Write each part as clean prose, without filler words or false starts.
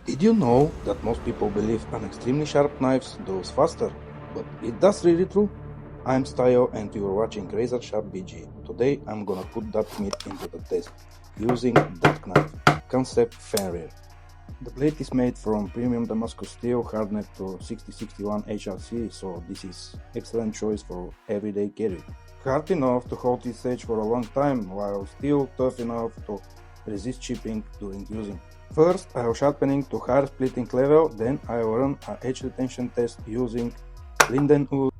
Did you know that most people believe an extremely sharp knife goes faster? But is that really true? I'm Styo and you're watching RazorCut BG. Today I'm gonna put that meat into the test using that knife, Kansept Fenrir. The blade is made from premium Damascus steel hardened to 6061 HRC, so this is excellent choice for everyday carry. Hard enough to hold its edge for a long time while still tough enough to resist chipping during using. First, I will sharpening to higher splitting level, then I will run a edge retention test using linden wood,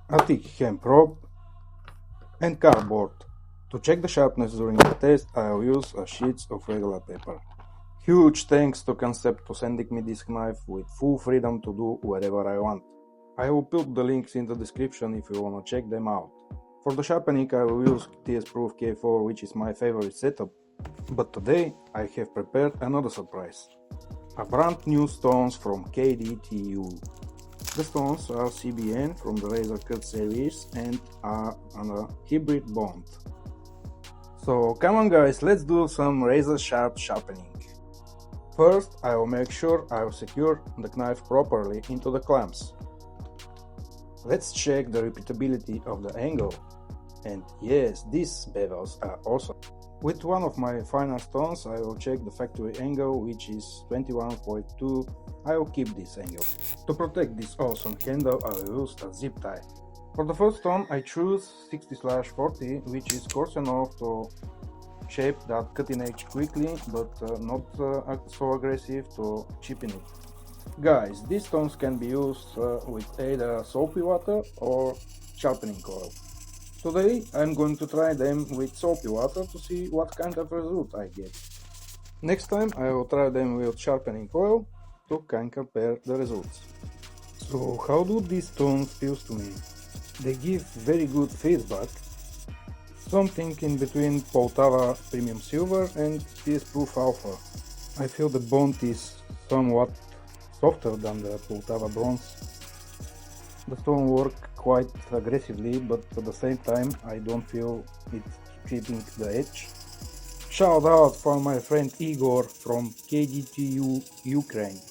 a thick hemp rope, and cardboard. To check the sharpness during the test, I will use a sheet of regular paper. Huge thanks to Kansept for sending me this knife with full freedom to do whatever I want. I will put the links in the description if you wanna check them out. For the sharpening I will use Tsprof K4, which is my favorite setup. But today I have prepared another surprise. A brand new stones from KDTU. The stones are CBN from the RazorCut series and are on a hybrid bond. So come on guys, let's do some razor sharp sharpening. First I will make sure I will secure the knife properly into the clamps. Let's check the repeatability of the angle. And yes, these bevels are awesome. With one of my final stones I will check the factory angle, which is 21.2. I will keep this angle. To protect this awesome handle I will use a zip tie. For the first stone I choose 60/40, which is coarse enough to shape that cutting edge quickly, but not so aggressive to cheapen it. Guys, these stones can be used with either soapy water or sharpening oil. Today I'm going to try them with soapy water to see what kind of result I get. Next time I will try them with sharpening oil to compare the results. So how do these stones feel to me? They give very good feedback, something in between Poltava Premium Silver and Tsprof Alpha. I feel the bond is somewhat softer than the Poltava Bronze. The stone work quite aggressively, but at the same time I don't feel it chipping the edge. Shout out for my friend Igor from KDTU Ukraine.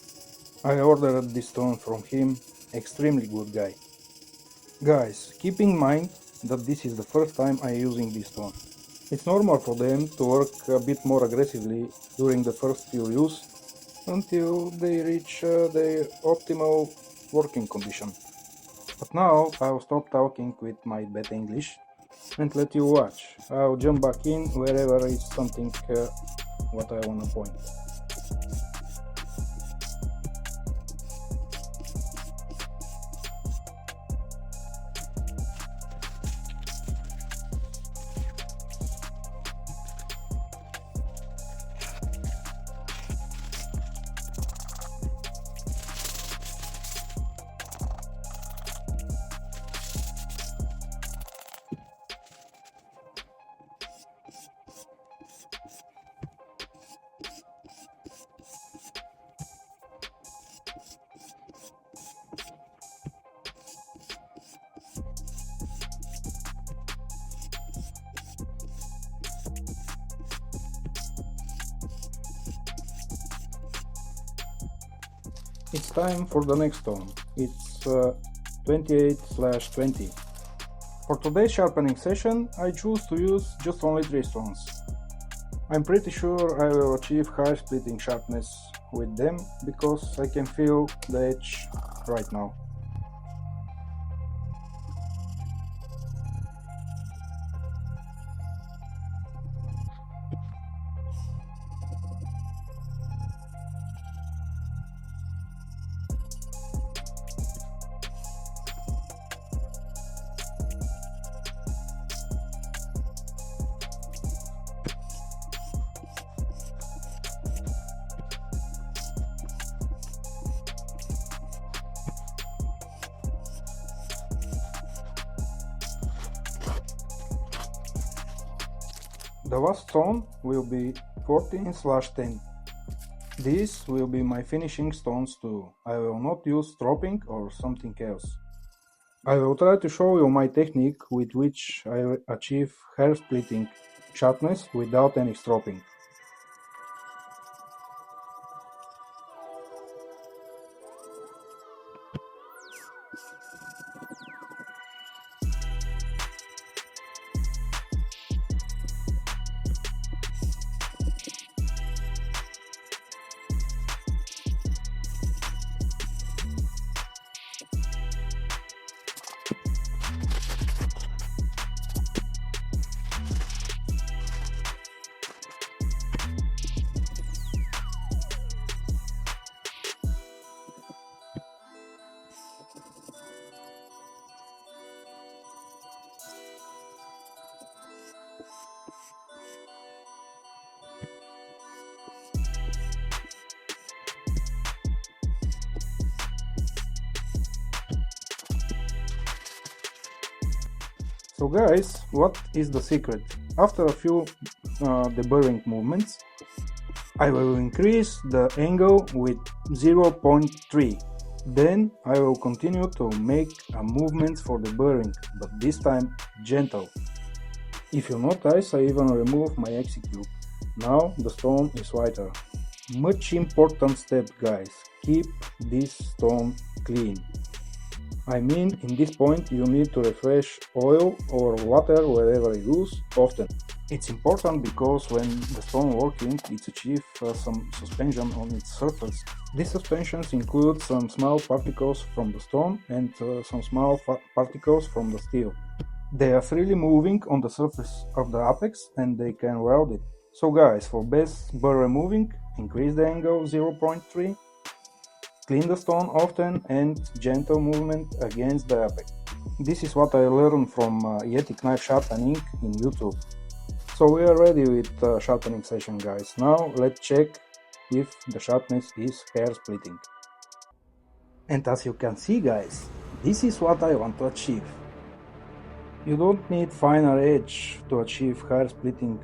I ordered this stone from him, extremely good guy. Guys, keep in mind that this is the first time I am using this stone. It's normal for them to work a bit more aggressively during the first few use until they reach their optimal working condition. But now I'll stop talking with my bad English and let you watch. I'll jump back in wherever it's something what I wanna point. It's time for the next stone. It's 28/20. For today's sharpening session I choose to use just only 3 stones. I'm pretty sure I will achieve high splitting sharpness with them because I can feel the edge right now. The last stone will be 14/10. These will be my finishing stones too. I will not use stropping or something else. I will try to show you my technique with which I achieve hair splitting sharpness without any stropping. So guys, what is the secret? After a few deburring movements, I will increase the angle with 0.3. Then I will continue to make a movement for deburring, but this time gentle. If you notice, I even remove my execute. Now the stone is whiter. Much important step, guys, keep this stone clean. I mean, in this point you need to refresh oil or water wherever you use often. It's important because when the stone working, it achieves some suspension on its surface. These suspensions include some small particles from the stone and some small particles from the steel. They are freely moving on the surface of the apex and they can weld it. So guys, for best burr removing, increase the angle 0.3, clean the stone often and gentle movement against the apex. This is what I learned from Yeti knife sharpening in YouTube. So we are ready with sharpening session, guys. Now let's check if the sharpness is hair splitting. And as you can see, guys, this is what I want to achieve. You don't need finer edge to achieve hair splitting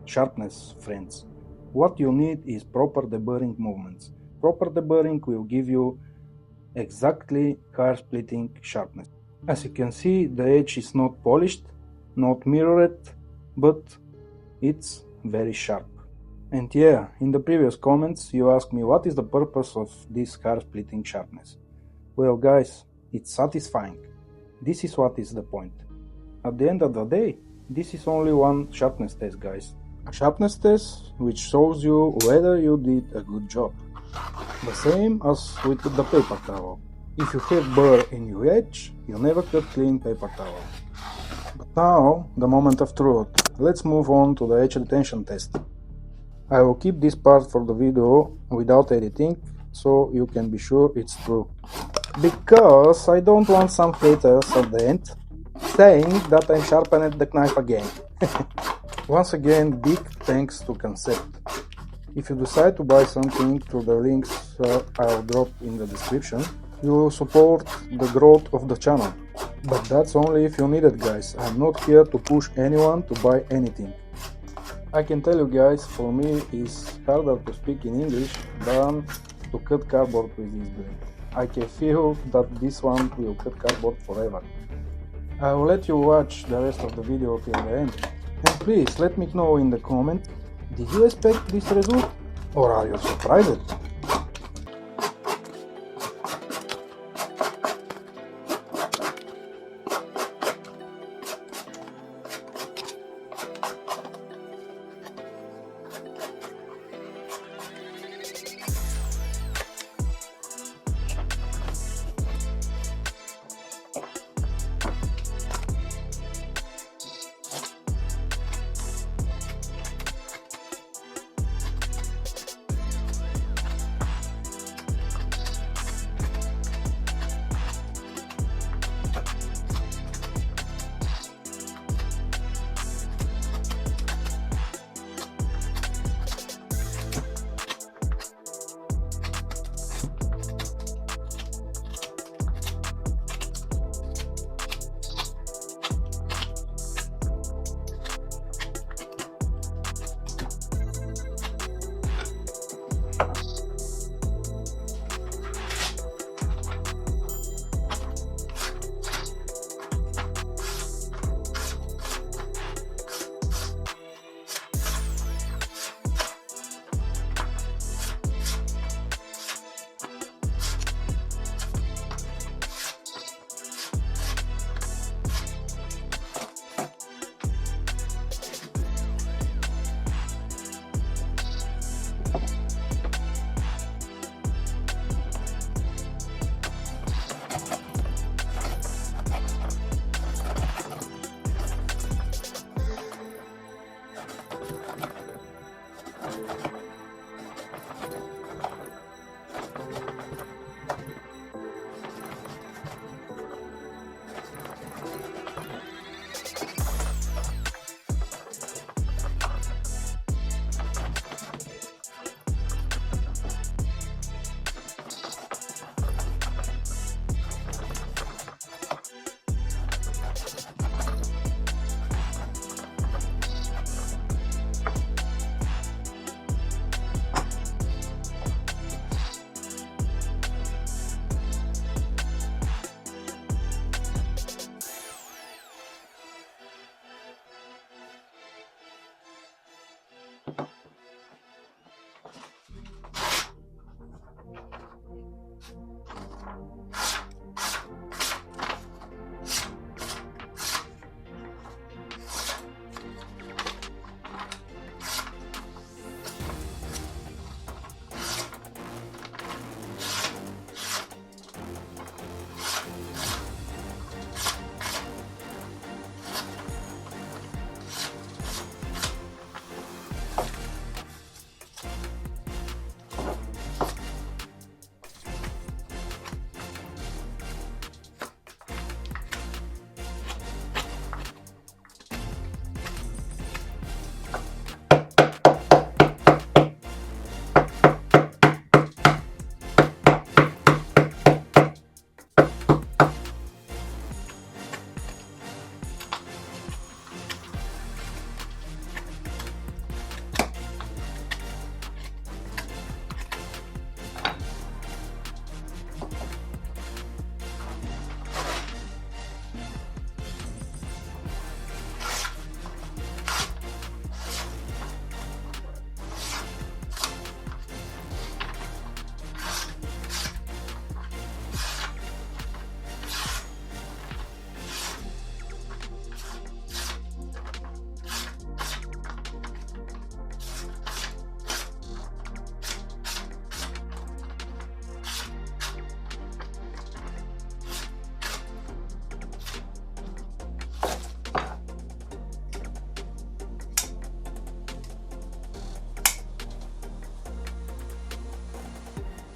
sharpness, friends. What you need is proper deburring movements. Proper deburring will give you exactly hair splitting sharpness. As you can see, the edge is not polished, not mirrored, but it's very sharp. And yeah, in the previous comments you asked me what is the purpose of this hair splitting sharpness. Well guys, it's satisfying. This is what is the point. At the end of the day, this is only one sharpness test, guys. A sharpness test which shows you whether you did a good job. The same as with the paper towel. If you have burr in your edge, you never cut clean paper towel. But now, the moment of truth. Let's move on to the edge retention test. I will keep this part for the video without editing, so you can be sure it's true. Because I don't want some haters at the end saying that I sharpened the knife again. Once again, big thanks to Kansept. If you decide to buy something through the links I'll drop in the description, you will support the growth of the channel. But that's only if you need it, guys. I'm not here to push anyone to buy anything. I can tell you guys, for me it's harder to speak in English than to cut cardboard with this blade. I can feel that this one will cut cardboard forever. I will let you watch the rest of the video till the end. And please let me know in the comment, did you expect this result? Or are you surprised?